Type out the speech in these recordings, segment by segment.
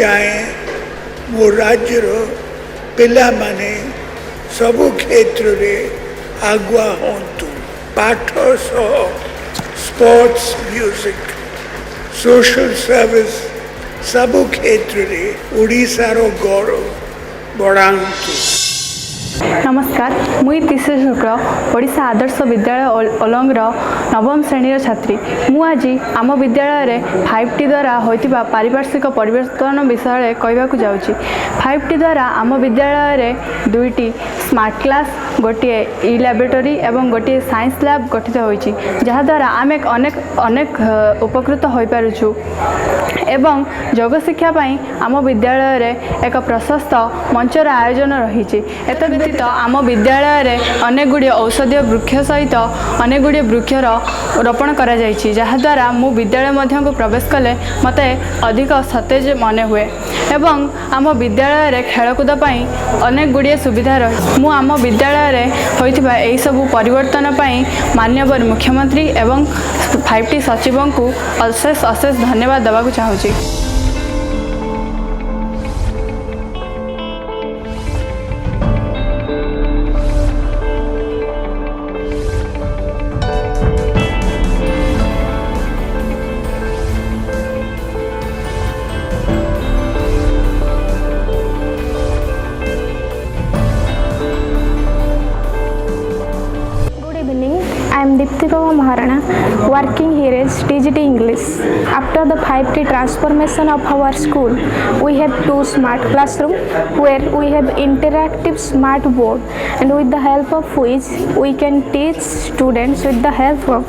चाहे मो राज्यर पिला माने सबु क्षेत्र रे आगुआ होंतु पाठ सह स्पोर्ट्स म्यूजिक सोशल सर्विस सबु क्षेत्र रे ओडिशा रो गौरव बढ़ांतु। नमस्कार मुई तीसरी शुक्ल ओडिशा आदर्श विद्यालय ओलंगर नवम श्रेणी छात्री मु आज आम विद्यालय 5T द्वारा होइतिबा पारिपार्श्विक परिवर्तन विषय कहवाक जाउची। 5T द्वारा आम विद्यालय दुईटी स्मार्ट क्लास गोटे ई लैबोरेटरी एवं गोटे साइंस लैब गठित होइची जहा द्वारा आम अनेक उपकृत हो पारुछु एवं योग शिक्षा पाई आम विद्यालय एक प्रशस्त मंचर आयोजन रही। एत व्यतीत आम विद्यालय अनेक गुड़े औषधीय वृक्ष सहित अनेक गुड़े वृक्षर रोपण करा जायछि जहाद्वारा मु विद्यालय मध्य को प्रवेश कले मते अधिक सतेज मन हुए एवं आम विद्यालय खेलकूद पाई अनेक गुड़े सुविधा रही। मु आम विद्यालय होइथिबा एही सबु परिवर्तन पाई माननीय मुख्यमंत्री एवं 5T सचिव को अशेष धन्यवाद देवाक चाहूँगी। I am Diptika Maharana, working here as TGT English. After the 5T transformation of our school, we have 2 smart classrooms where we have interactive smart board, and with the help of which we can teach students with the help of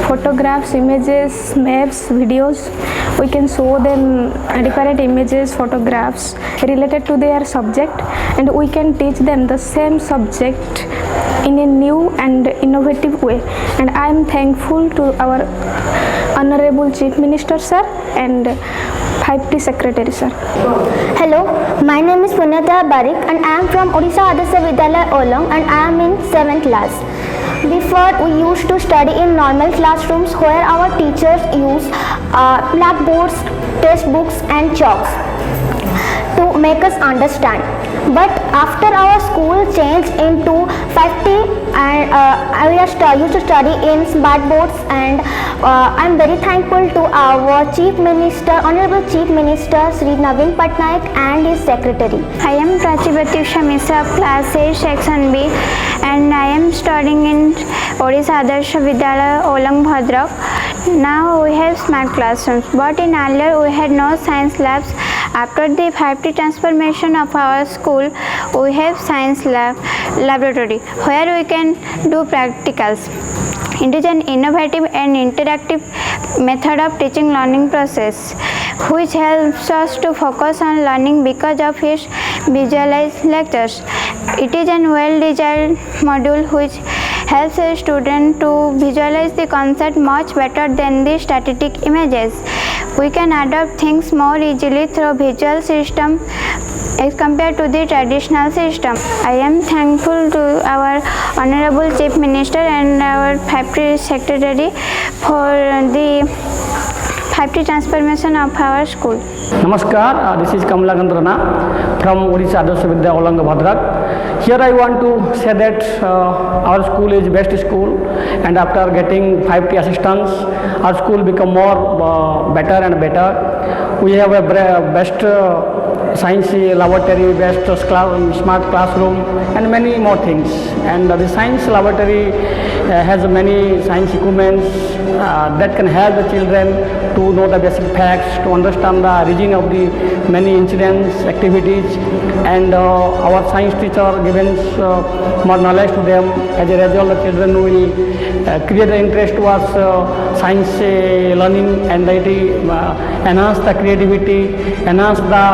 photographs, images, maps, videos. We can show them different images, photographs related to their subject, and we can teach them the same subject in a new and innovative way. And I am thankful to our Honorable Chief Minister sir and 5T Secretary sir. Hello, my name is Punyata Barik and I am from Odisha Adarsh Vidyalaya Olong and I am in 7th class. Before we used to study in normal classrooms where our teachers use blackboards, textbooks and chalks to make us understand. But after our school changed into 5T and we are used to study in smart boards, and I am very thankful to our Chief Minister, Honorable Chief Minister Sri Naveen Patnaik and his secretary. I am Prachibati Shamisa, class 8 section B, and I am studying in Odisha Adarsh Vidyalaya Olang Bhadrak. Now we have smart classrooms, but in earlier we had no science labs. After the 5T transformation of our school, we have science laboratory where we can do practicals. It is an innovative and interactive method of teaching learning process which helps us to focus on learning because of its visualized lectures. It is a well-designed module which helps a student to visualize the concept much better than the static images. We can adopt things more easily through visual system as compared to the traditional system. I am thankful to our Honorable Chief Minister and our 5T Secretary for the 5T transformation of our school. Namaskar, this is Kamalakant Rana from Odisha Adarsh Vidyalaya Olang Bhadrak. Here I want to say that our school is best school, and after getting 5T assistance, our school become more better and better. We have a best science laboratory, best smart classroom, and many more things. And the science laboratory has many science equipments that can help the children to know the basic facts, to understand the origin of the many incidents, activities, and our science teacher gives more knowledge to them. As a result, the children will create the interest towards science learning, and it enhance the creativity, enhance the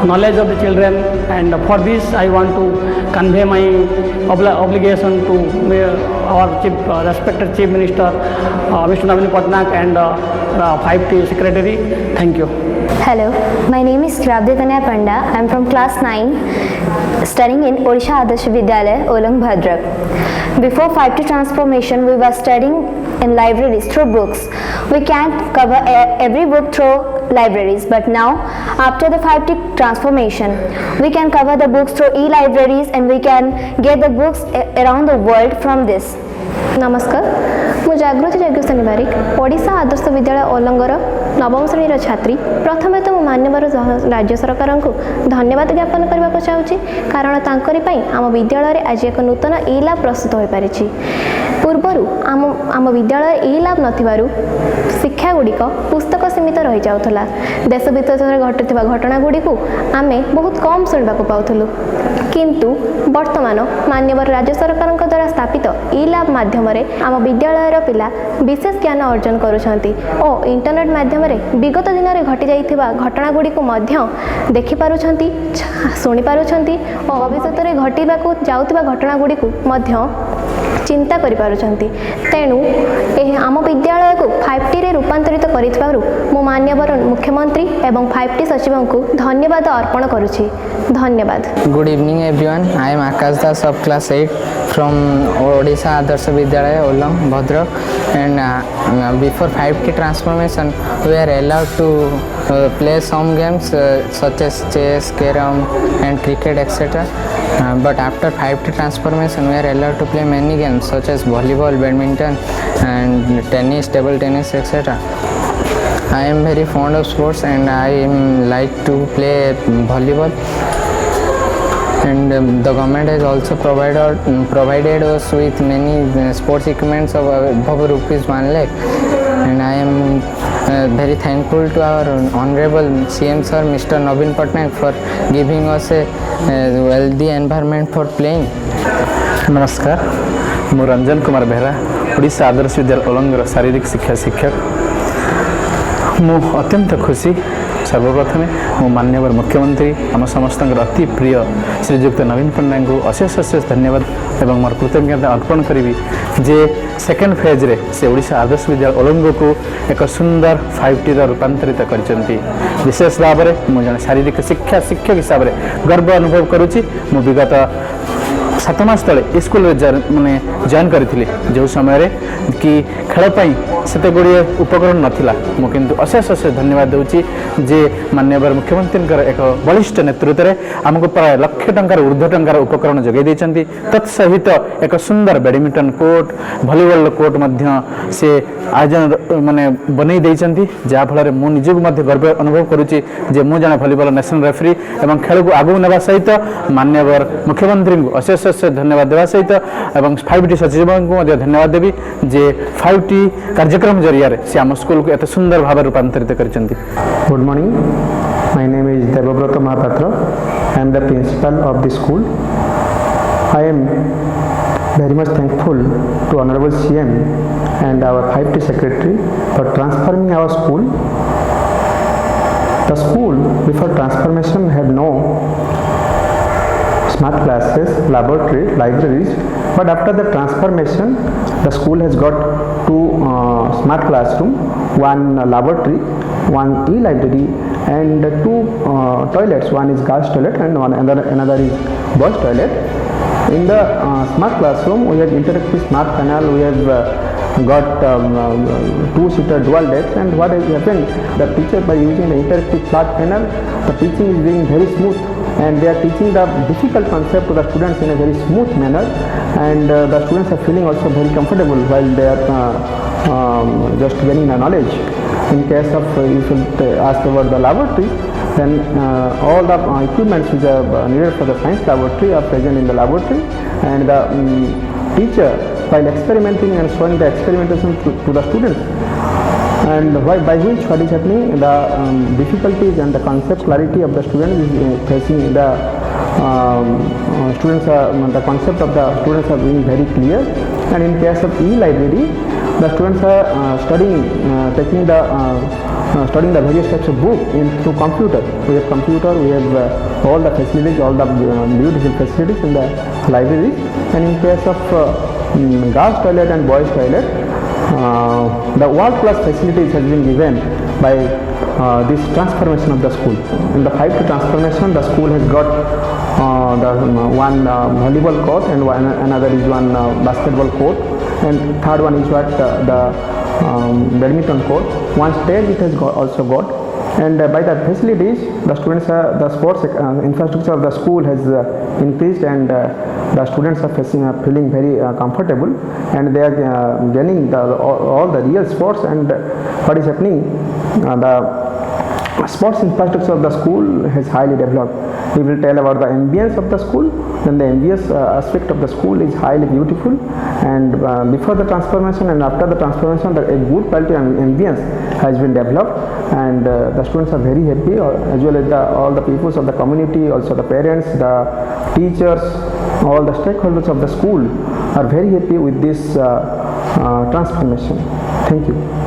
knowledge of the children. And for this, I want to convey my obligation to our respected Chief Minister, Mr. Naveen Patnaik, and 5T Secretary. Thank you. Hello, my name is Shravya Kanya Panda. I am from class 9 studying in Odisha Adarsh Vidyalaya, Olang Bhadrak. Before 5T transformation, we were studying in libraries through books. We can't cover every book through libraries, but now after the 5T transformation, we can cover the books through e-libraries and we can get the books around the world from this. नमस्कार मु जागृति यज्ञसेनी बारिक ओडिशा आदर्श विद्यालय ओलंगर नवम श्रेणी छात्री प्रथमे तो मान्यवर राज्य सरकार को धन्यवाद ज्ञापन करने को चाहूँगी कारण तांकरी पई आम विद्यालय आज एक नूतन ई लैब प्रस्तुत हो पारिछि। पूर्वरु आम विद्यालय ई लैब नथिबारु शिक्षा गुड़िक पुस्तक सीमित रही जाउथला। देश विदेश घटुवा घटना गुड़ी को आमे बहुत कम शुणा पाउथलु किंतु वर्तमान मान्यवर राज्य सरकार द्वारा स्थापित ई लैब माध्यम आम विद्यालयर पिला विशेष ज्ञान अर्जन करुछंती और इंटरनेट माध्यम विगत दिन में घटी जाइथिबा घटना गुड़ी को देखि पारुछंती शुणी पारुछंती और भविष्य में घटिबाकू जाउथिबा घटना गुड़ी को चिंता करि पारुछंती। तेणु आम विद्यालय को 5T रे रूपांतरित करिथिबारु मो मान्यवर मुख्यमंत्री एवं 5T सचिव को धन्यवाद अर्पण करुछि। धन्यवाद। Good evening everyone. I am Akash Das of class 8 from Odisha Adarsh Vidyalaya Olang Bhadrak, and before 5T transformation we are allowed to play some games such as chess, carom and cricket etc. But after 5T transformation we are allowed to play many games such as volleyball, badminton and tennis, table tennis etc. I am very fond of sports and I like to play volleyball, and the government has also provided us with many sports equipments of above rupees 1 lakh, and I am very thankful to our honorable CM sir Mr. Naveen Patnaik for giving us a wealthy environment for playing. नमस्कार, मु रंजन कुमार बेहरा ओडिशा आदर्श विद्यालय ओलंगर शारीरिक शिक्षा शिक्षक। मु अत्यंत खुशी सर्वप्रथमे मो मान्यवर मुख्यमंत्री आम समस्त अति प्रिय श्रीजुक्त नवीन पट्टनायक को अशेष अशेष धन्यवाद एवं मोर कृतज्ञता अर्पण करी जे सेकेंड फेज रे से ओडिशा आदर्श विद्यालय ओलंग को एक सुंदर 5T रूपांतरित करछंती। विशेष भाव में मु जन शारीरिक शिक्षा शिक्षक हिसाब से गर्व अनुभव करुच्ची। मु विगत 7 मास तले स्कूल माने जॉइन करी जो समय कि खेलपाई सेते गुड़िए उपकरण नाथिला। मु किंतु अशेष अशेष धन्यवाद दूची जे माननीय मुख्यमंत्री एक बलिष्ठ नेतृत्व में आमको प्राय लक्ष टंकार ऊर्ध्व टंकार उपकरण जोगाई देछंती। तत्सहित एक सुंदर बैडमिंटन कोर्ट, भलीबॉल कोर्ट मध्य से आयोजन माने बनै देछंती, जहा फल मु निजक मध्य गर्व अनुभव करुची जे मु जने भलीबॉल नेशनल रेफरी एवं खेल को आगु नेबा सहित माननीय मुख्यमंत्री को अशेष अशेष धन्यवाद देवा सहित एवं 5T सचिव को धन्यवाद देवी जे 5T कार्यक्रम जरिया से आम स्कूल को एत सुंदर भाव रूपांतरित करछंती। Good morning. My name is Debabrata Mahapatra. I am the principal of the school. I am very much thankful to Honorable CM and our 5T secretary for transforming our school. The school before transformation had no smart classes, laboratory, libraries, but after the transformation the school has got 2 smart classroom, 1 laboratory, 1 e-library and 2 toilets. One is girls toilet and another is boys toilet. In the smart classroom we have interactive smart panel, we have got 2-seater dual decks, and what has happened, the teacher by using the interactive smart panel, the teaching is being very smooth and they are teaching the difficult concept to the students in a very smooth manner, and the students are feeling also very comfortable while they are just gaining the knowledge. In case of if you ask about the laboratory, then all the equipments which are needed for the science laboratory are present in the laboratory, and the teacher while experimenting and showing the experimentation to the students, and by which what is happening, the difficulties and the concept clarity of the students is facing the students are, the concept of the students are being very clear. And in case of e-library, the students are studying the various types of book through computer. We have computer, we have all the facilities, all the beautiful facilities in the libraries. And in case of girls toilet and boys toilet, the world class facilities has been given by this transformation of the school. In the 5T transformation, the school has got one volleyball court, and another is one basketball court, and third one is what the badminton court. One stage it has also got. And by the facilities, the students the sports infrastructure of the school has increased, and the students are feeling very comfortable, and they are gaining all the real sports. And what is happening, the sports infrastructure of the school has highly developed. We will tell about the ambience of the school. Then the ambience aspect of the school is highly beautiful, and before the transformation and after the transformation, a good quality ambience has been developed, and the students are very happy, as well as all the peoples of the community, also the parents, the teachers, all the stakeholders of the school are very happy with this transformation. Thank you.